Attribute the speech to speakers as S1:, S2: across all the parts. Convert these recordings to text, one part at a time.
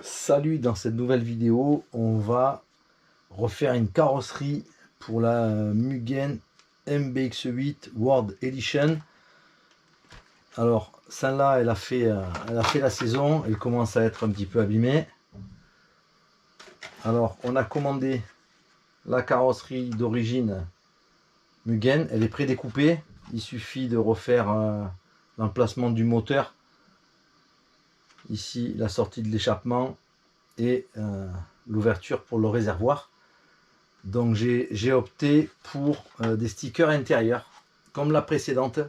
S1: Salut, dans cette nouvelle vidéo, on va refaire une carrosserie pour la Mugen MBX8 World Edition. Alors, celle-là, elle a fait la saison, elle commence à être un petit peu abîmée. Alors, on a commandé la carrosserie d'origine Mugen, elle est prédécoupée. Il suffit de refaire l'emplacement du moteur. Ici, la sortie de l'échappement et l'ouverture pour le réservoir. Donc j'ai opté pour des stickers intérieurs comme la précédente.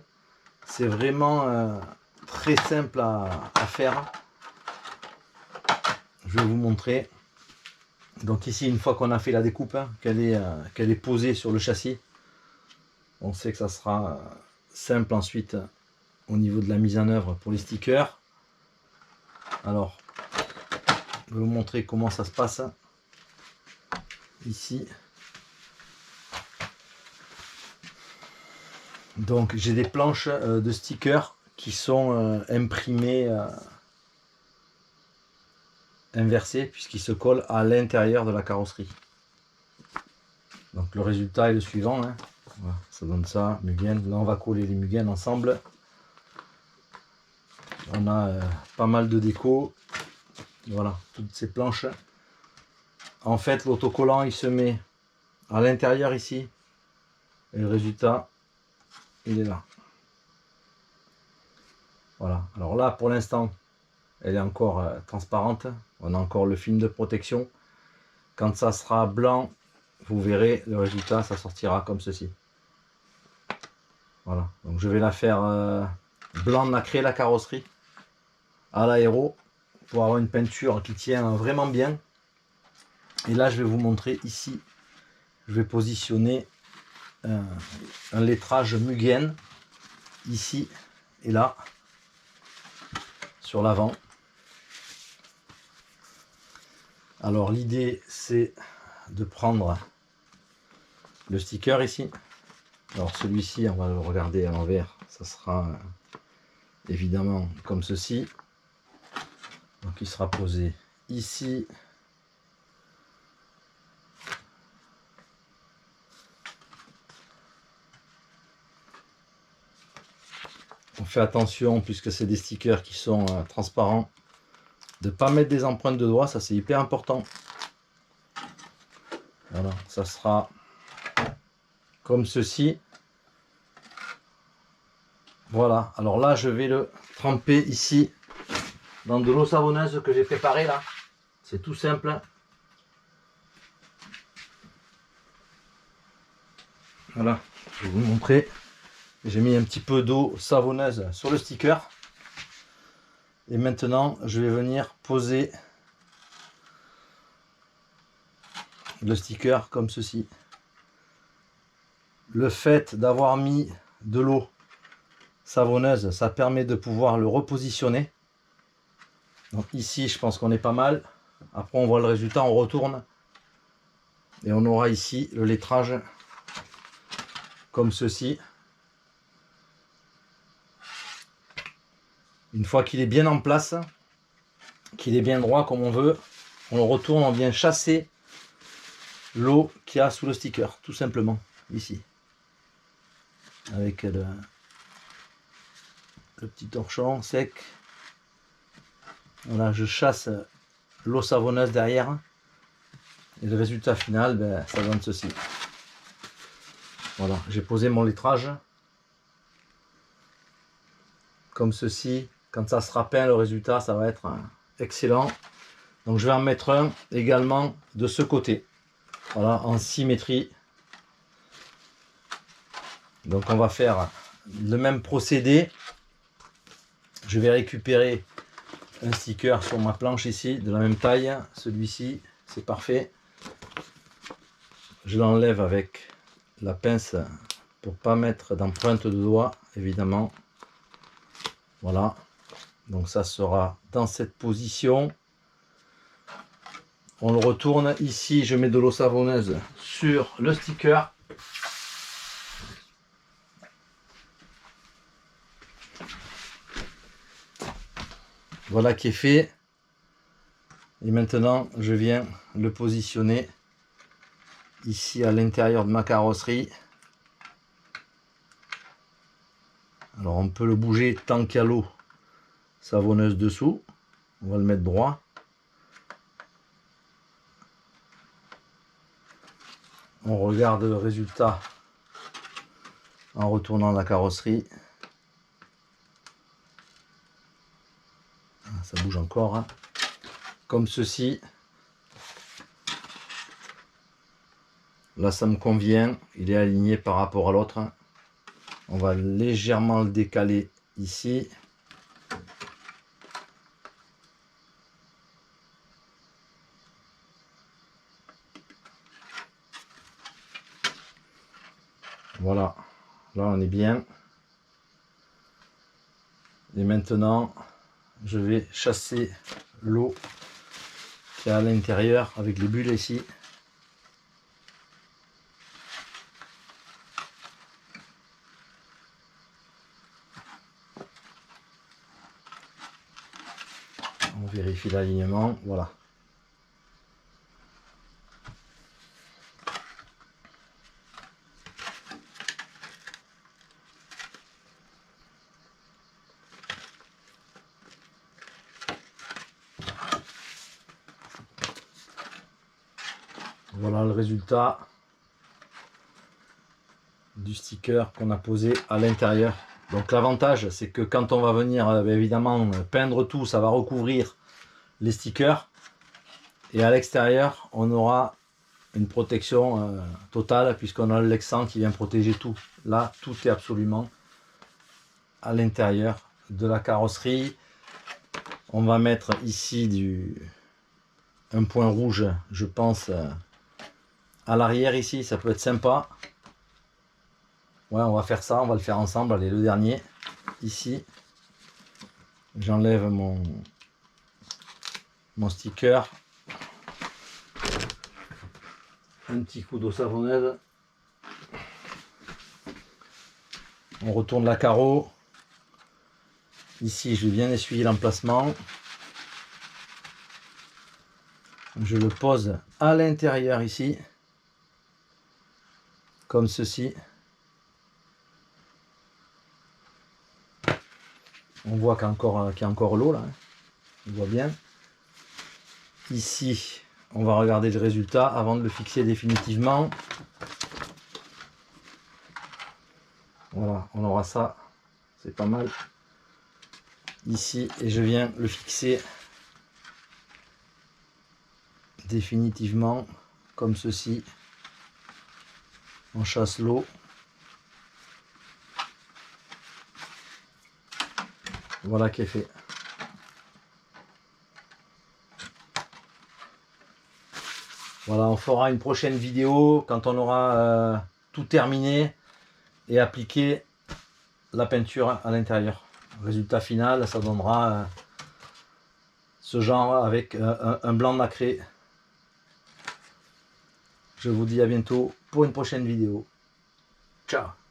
S1: C'est vraiment très simple à faire. Je vais vous montrer. Donc ici, une fois qu'on a fait la découpe, qu'elle est posée sur le châssis, on sait que ça sera simple ensuite au niveau de la mise en œuvre pour les stickers. Alors, je vais vous montrer comment ça se passe ici. Donc j'ai des planches de stickers qui sont imprimées inversées puisqu'ils se collent à l'intérieur de la carrosserie. Donc le résultat est le suivant, hein. Voilà, ça donne ça, Mugen. Là on va coller les Mugen ensemble. On a pas mal de déco. Voilà, toutes ces planches. En fait, l'autocollant il se met à l'intérieur ici. Et le résultat, il est là. Voilà, alors là pour l'instant, elle est encore transparente. On a encore le film de protection. Quand ça sera blanc, vous verrez le résultat, ça sortira comme ceci. Voilà, donc je vais la faire blanc nacré, la carrosserie à l'aéro pour avoir une peinture qui tient vraiment bien. Et là je vais vous montrer ici, je vais positionner un lettrage Mugen ici et là sur l'avant. Alors l'idée c'est de prendre le sticker ici. Alors celui-ci, on va le regarder à l'envers, ça sera évidemment comme ceci. Donc il sera posé ici. On fait attention, puisque c'est des stickers qui sont transparents, de ne pas mettre des empreintes de doigts, ça c'est hyper important. Voilà, ça sera comme ceci. Voilà, alors là je vais le tremper ici dans de l'eau savonneuse que j'ai préparée là. C'est tout simple. Voilà, je vais vous montrer. J'ai mis un petit peu d'eau savonneuse sur le sticker. Et maintenant, je vais venir poser le sticker comme ceci. Le fait d'avoir mis de l'eau savonneuse, ça permet de pouvoir le repositionner. Donc ici, je pense qu'on est pas mal. Après, on voit le résultat, on retourne. Et on aura ici le lettrage comme ceci. Une fois qu'il est bien en place, qu'il est bien droit comme on veut, on le retourne, on vient chasser l'eau qu'il y a sous le sticker, tout simplement, ici. Avec le petit torchon sec. Voilà, je chasse l'eau savonneuse derrière. Et le résultat final, ben, ça donne ceci. Voilà, j'ai posé mon lettrage. Comme ceci. Quand ça sera peint, le résultat, ça va être excellent. Donc je vais en mettre un également de ce côté. Voilà, en symétrie. Donc on va faire le même procédé. Je vais récupérer un sticker sur ma planche ici, de la même taille. Celui-ci, c'est parfait. Je l'enlève avec la pince pour pas mettre d'empreinte de doigt, évidemment. Voilà. Donc ça sera dans cette position. On le retourne ici, je mets de l'eau savonneuse sur le sticker. Voilà qui est fait. Et maintenant, je viens le positionner ici à l'intérieur de ma carrosserie. Alors on peut le bouger tant qu'il y a l'eau savonneuse dessous. On va le mettre droit. On regarde le résultat en retournant la carrosserie. Ça bouge encore, hein. Comme ceci. Là ça me convient, il est aligné par rapport à l'autre. On va légèrement le décaler ici. Voilà, là on est bien. Et maintenant, je vais chasser l'eau qui est à l'intérieur avec les bulles ici. On vérifie l'alignement, voilà. Voilà le résultat du sticker qu'on a posé à l'intérieur. Donc l'avantage, c'est que quand on va venir évidemment peindre tout, ça va recouvrir les stickers. Et à l'extérieur, on aura une protection totale puisqu'on a le Lexan qui vient protéger tout. Là, tout est absolument à l'intérieur de la carrosserie. On va mettre ici un point rouge, je pense, à l'arrière ici, ça peut être sympa. Ouais, on va faire ça, on va le faire ensemble. Allez, le dernier, ici. J'enlève mon sticker. Un petit coup d'eau savonneuse. On retourne la carreau. Ici, je vais bien essuyer l'emplacement. Je le pose à l'intérieur ici. Comme ceci. On voit qu'il y a encore l'eau là. On voit bien. Ici, on va regarder le résultat avant de le fixer définitivement. Voilà, on aura ça. C'est pas mal. Ici, et je viens le fixer définitivement comme ceci. On chasse l'eau. Voilà qui est fait. Voilà, on fera une prochaine vidéo quand on aura tout terminé et appliqué la peinture à l'intérieur. Résultat final, ça donnera ce genre avec un blanc nacré. Je vous dis à bientôt pour une prochaine vidéo. Ciao!